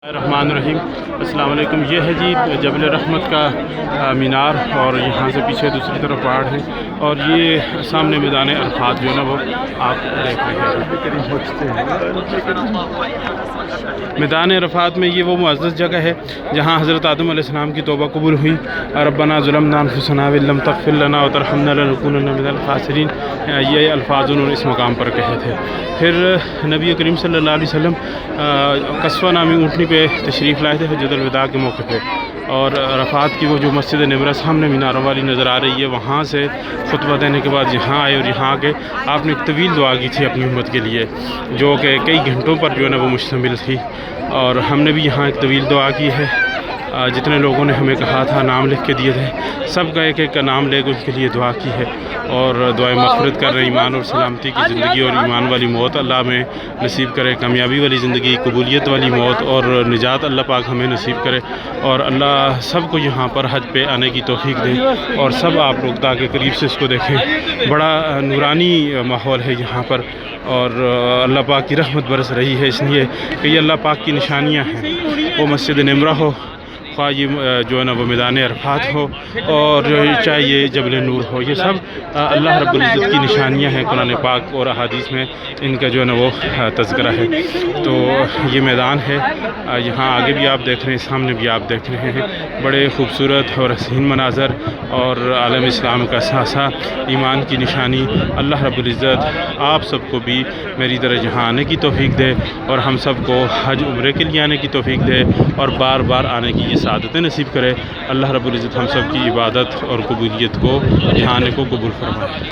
الرحمن الرحیم السلام علیکم۔ یہ ہے جی جبل رحمت کا مینار، اور یہاں سے پیچھے دوسری طرف پہاڑ ہیں، اور یہ سامنے میدان عرفات جو ہے نا وہ آپ دیکھ رہے ہیں۔ میدان عرفات میں یہ وہ معزز جگہ ہے جہاں حضرت آدم علیہ السلام کی توبہ قبول ہوئی۔ ربنا ظلمنا انفسنا وان لم تغفر لنا وترحمنا لنکونن من الخاسرین، یہ الفاظ انہوں نے اس مقام پر کہے تھے۔ پھر نبی کریم صلی اللہ علیہ وسلم قصوہ نامی اونٹنی پہ تشریف لائے تھے حجۃ الوداع کے موقع پہ، اور عرفات کی وہ جو مسجد نمرہ سامنے میناروں والی نظر آ رہی ہے، وہاں سے خطبہ دینے کے بعد یہاں آئے، اور یہاں کے آپ نے ایک طویل دعا کی تھی اپنی امت کے لیے، جو کہ کئی گھنٹوں پر جو ہے نا وہ مشتمل تھی، اور ہم نے بھی یہاں ایک طویل دعا کی ہے۔ جتنے لوگوں نے ہمیں کہا تھا، نام لکھ کے دیے تھے، سب کا ایک ایک کا نام لے کے ان کے لیے دعا کی ہے، اور دعائیں مغفرت کر رہے ہیں۔ ایمان اور سلامتی کی زندگی اور ایمان والی موت اللہ میں نصیب کرے، کامیابی والی زندگی، قبولیت والی موت اور نجات اللہ پاک ہمیں نصیب کرے، اور اللہ سب کو یہاں پر حج پہ آنے کی توفیق دے، اور سب آپ لوگ تاکہ قریب سے اس کو دیکھیں۔ بڑا نورانی ماحول ہے یہاں پر، اور اللہ پاک کی رحمت برس رہی ہے، اس لیے کہ یہ اللہ پاک کی نشانیاں ہیں۔ وہ مسجد نمرہ ہو، خواہ یہ جو ہے نا وہ میدان عرفات ہو، اور چاہے یہ جبل نور ہو، یہ سب اللہ رب العزت کی نشانیاں ہیں۔ قرآن پاک اور احادیث میں ان کا جو ہے نا وہ تذکرہ ہے۔ تو یہ میدان ہے، یہاں آگے بھی آپ دیکھ رہے ہیں، سامنے بھی آپ دیکھ رہے ہیں، بڑے خوبصورت اور حسین مناظر، اور عالم اسلام کا ساسا، ایمان کی نشانی۔ اللہ رب العزت آپ سب کو بھی میری طرح یہاں آنے کی توفیق دے، اور ہم سب کو حج عمرے کے لیے آنے کی توفیق دے، اور بار بار آنے کی یہ سعادتیں نصیب کرے۔ اللہ رب العزت ہم سب کی عبادت اور قبولیت کو یہاں آنے کو قبول فرمائے۔